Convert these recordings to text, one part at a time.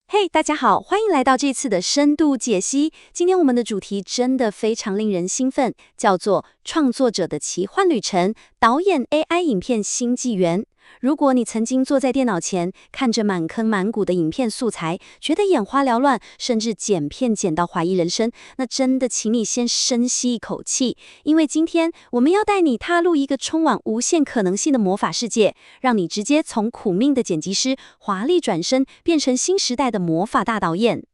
嘿，大家好，欢迎来到这次的深度解析。今天我们的主题真的非常令人兴奋，叫做创作者的奇幻旅程，导演 AI 影片新纪元。如果你曾经坐在电脑前，看着满坑满谷的影片素材，觉得眼花缭乱，甚至剪片剪到怀疑人生，那真的请你先深吸一口气，因为今天我们要带你踏入一个充满无限可能性的魔法世界，让你直接从苦命的剪辑师华丽转身，变成新时代的魔法大导演。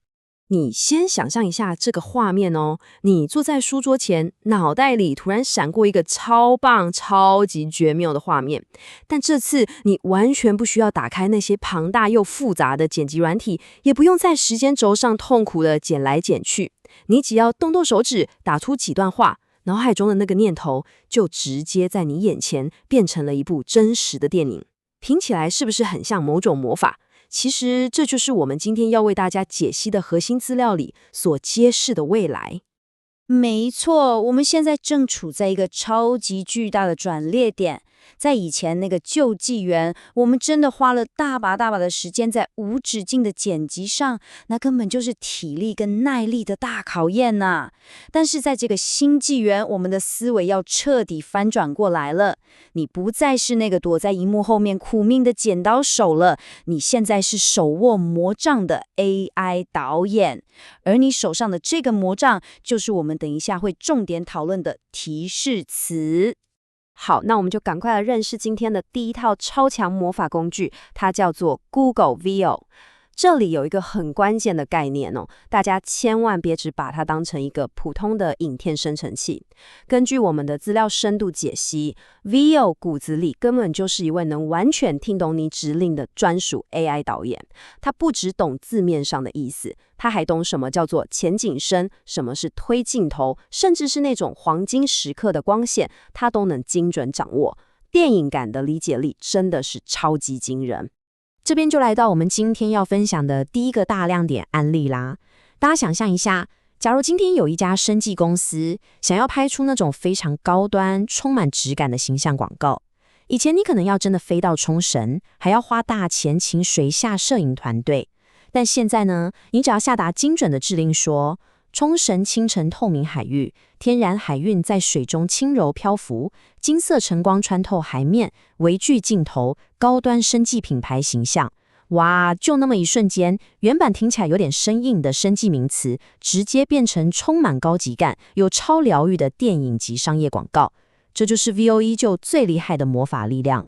你先想象一下这个画面哦，你坐在书桌前，脑袋里突然闪过一个超棒、超级绝妙的画面，但这次你完全不需要打开那些庞大又复杂的剪辑软体，也不用在时间轴上痛苦的剪来剪去，你只要动动手指，打出几段话，脑海中的那个念头就直接在你眼前变成了一部真实的电影。听起来是不是很像某种魔法？其实这就是我们今天要为大家解析的核心资料里所揭示的未来。没错，我们现在正处在一个超级巨大的转捩点。在以前那个旧纪元，我们真的花了大把大把的时间在无止境的剪辑上，那根本就是体力跟耐力的大考验呐。但是在这个新纪元，我们的思维要彻底翻转过来了。你不再是那个躲在荧幕后面苦命的剪刀手了，你现在是手握魔杖的 AI 导演，而你手上的这个魔杖，就是我们等一下会重点讨论的提示词。好，那我们就赶快来认识今天的第一套超强魔法工具，它叫做 Google VO。这里有一个很关键的概念哦，大家千万别只把它当成一个普通的影片生成器。根据我们的资料深度解析， VO 骨子里根本就是一位能完全听懂你指令的专属 AI 导演。他不只懂字面上的意思，他还懂什么叫做前景深，什么是推镜头，甚至是那种黄金时刻的光线，他都能精准掌握。电影感的理解力真的是超级惊人。这边就来到我们今天要分享的第一个大亮点案例啦。大家想象一下，假如今天有一家生技公司想要拍出那种非常高端、充满质感的形象广告，以前你可能要真的飞到冲绳，还要花大钱请水下摄影团队。但现在呢，你只要下达精准的指令说，冲绳清晨透明海域，天然海韵在水中轻柔漂浮，金色晨光穿透海面，微距镜头，高端生技品牌形象。哇，就那么一瞬间，原本听起来有点生硬的生技名词，直接变成充满高级感、有超疗愈的电影及商业广告。这就是 VO 依旧最厉害的魔法力量。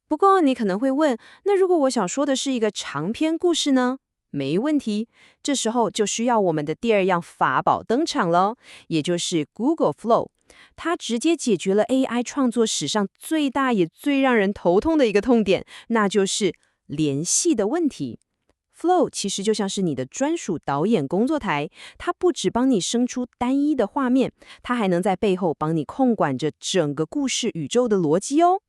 不过你可能会问，那如果我想说的是一个长篇故事呢？没问题，这时候就需要我们的第二样法宝登场了，也就是 Google Flow。它直接解决了 AI 创作史上最大也最让人头痛的一个痛点，那就是联系的问题。Flow 其实就像是你的专属导演工作台，它不只帮你生出单一的画面，它还能在背后帮你控管着整个故事宇宙的逻辑哦。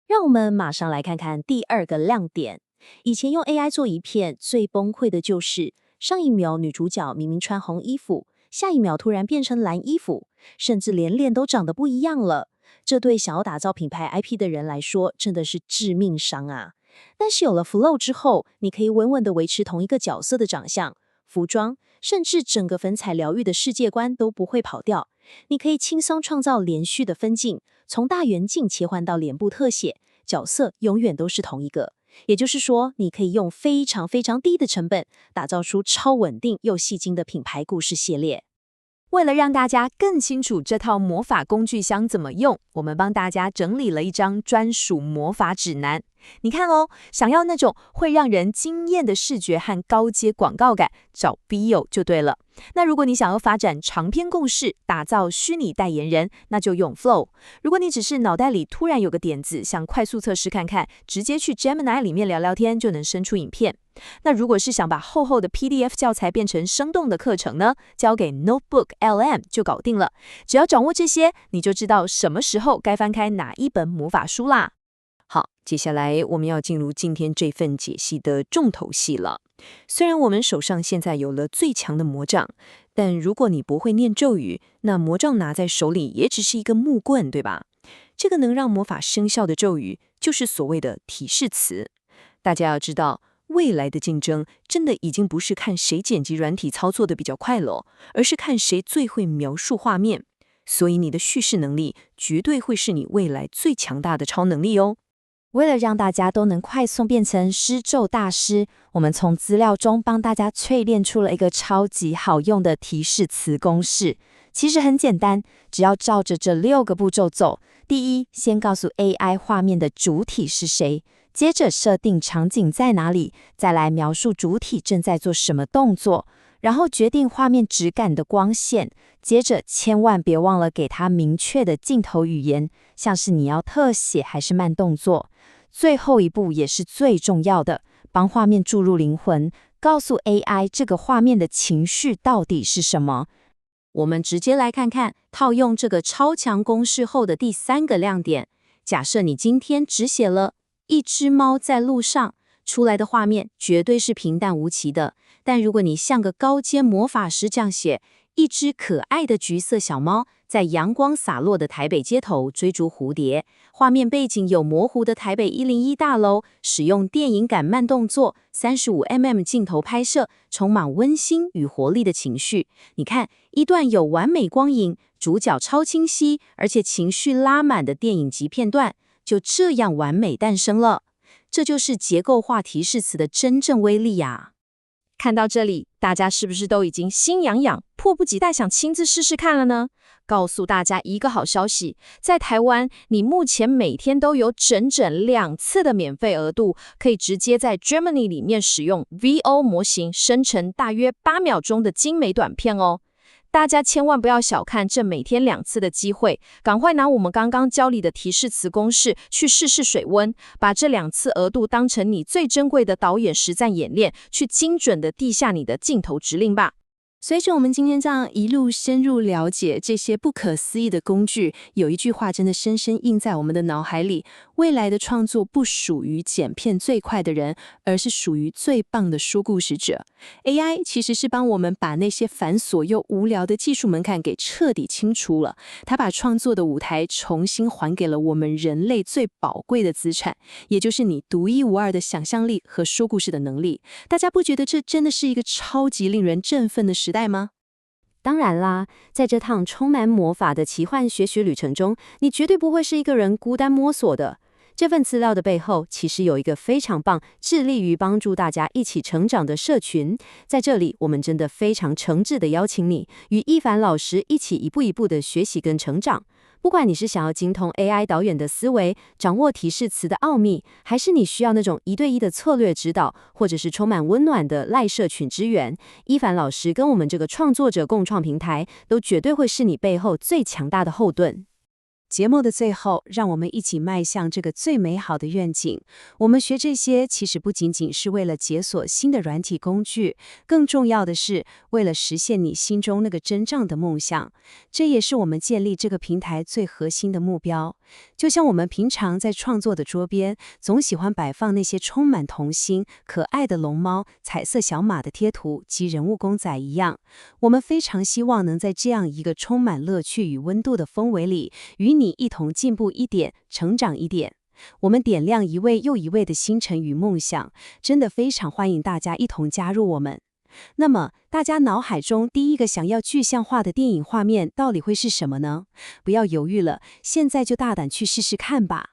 让我们马上来看看第二个亮点。以前用 AI 做一片，最崩溃的就是上一秒女主角明明穿红衣服，下一秒突然变成蓝衣服，甚至连脸都长得不一样了。这对想要打造品牌 IP 的人来说，真的是致命伤啊！但是有了 Flow 之后，你可以稳稳地维持同一个角色的长相、服装，甚至整个粉彩疗愈的世界观都不会跑掉。你可以轻松创造连续的分镜，从大远近切换到脸部特写，角色永远都是同一个。也就是说，你可以用非常非常低的成本，打造出超稳定又戏精的品牌故事系列。为了让大家更清楚这套魔法工具箱怎么用，我们帮大家整理了一张专属魔法指南。你看哦，想要那种会让人惊艳的视觉和高阶广告感，找 VO 就对了。那如果你想要发展长篇故事，打造虚拟代言人，那就用 Flow。如果你只是脑袋里突然有个点子，想快速测试看看，直接去 Gemini 里面聊聊天就能生出影片。那如果是想把厚厚的 PDF 教材变成生动的课程呢，交给 Notebook LM 就搞定了。只要掌握这些，你就知道什么时候该翻开哪一本魔法书啦。好，接下来我们要进入今天这份解析的重头戏了。虽然我们手上现在有了最强的魔杖，但如果你不会念咒语，那魔杖拿在手里也只是一个木棍，对吧？这个能让魔法生效的咒语，就是所谓的提示词。大家要知道，未来的竞争真的已经不是看谁剪辑软体操作的比较快了，而是看谁最会描述画面。所以你的叙事能力绝对会是你未来最强大的超能力哦。为了让大家都能快速变成诗咒大师，我们从资料中帮大家淬炼出了一个超级好用的提示词公式。其实很简单，只要照着这6个步骤走。第一，先告诉 AI 画面的主体是谁，接着设定场景在哪里，再来描述主体正在做什么动作，然后决定画面质感的光线，接着千万别忘了给它明确的镜头语言，像是你要特写还是慢动作。最后一步也是最重要的，帮画面注入灵魂，告诉 AI 这个画面的情绪到底是什么。我们直接来看看套用这个超强公式后的第3个亮点。假设你今天只写了一只猫在路上，出来的画面绝对是平淡无奇的。但如果你像个高阶魔法师这样写，一只可爱的橘色小猫在阳光洒落的台北街头追逐蝴蝶，画面背景有模糊的台北101大楼，使用电影感慢动作35mm 镜头拍摄，充满温馨与活力的情绪。你看，一段有完美光影，主角超清晰，而且情绪拉满的电影级片段，就这样完美诞生了。这就是结构化提示词的真正威力呀！看到这里，大家是不是都已经心痒痒，迫不及待想亲自试试看了呢？告诉大家一个好消息，在台湾，你目前每天都有整整2次的免费额度，可以直接在 Gemini 里面使用 VO 模型生成大约8秒钟的精美短片哦。大家千万不要小看这每天2次的机会，赶快拿我们刚刚教你的提示词公式去试试水温，把这2次额度当成你最珍贵的导演实战演练，去精准的递下你的镜头指令吧。随着我们今天这样一路深入了解这些不可思议的工具，有一句话真的深深印在我们的脑海里：未来的创作不属于剪片最快的人，而是属于最棒的说故事者。AI 其实是帮我们把那些繁琐又无聊的技术门槛给彻底清除了，它把创作的舞台重新还给了我们人类最宝贵的资产，也就是你独一无二的想象力和说故事的能力。大家不觉得这真的是一个超级令人振奋的时代吗？当然啦，在这趟充满魔法的奇幻学习旅程中，你绝对不会是一个人孤单摸索的。这份资料的背后，其实有一个非常棒、致力于帮助大家一起成长的社群。在这里，我们真的非常诚挚地邀请你，与一凡老师一起一步一步地学习跟成长。不管你是想要精通 AI 导演的思维，掌握提示词的奥秘，还是你需要那种1对1的策略指导，或者是充满温暖的赖社群支援，一凡老师跟我们这个创作者共创平台，都绝对会是你背后最强大的后盾。节目的最后，让我们一起迈向这个最美好的愿景。我们学这些，其实不仅仅是为了解锁新的软体工具，更重要的是为了实现你心中那个真正的梦想。这也是我们建立这个平台最核心的目标。就像我们平常在创作的桌边，总喜欢摆放那些充满童心、可爱的龙猫、彩色小马的贴图及人物公仔一样，我们非常希望能在这样一个充满乐趣与温度的氛围里，与你一同进步一点，成长一点。我们点亮一位又一位的星辰与梦想，真的非常欢迎大家一同加入我们。那么，大家脑海中第一个想要具象化的电影画面到底会是什么呢？不要犹豫了，现在就大胆去试试看吧。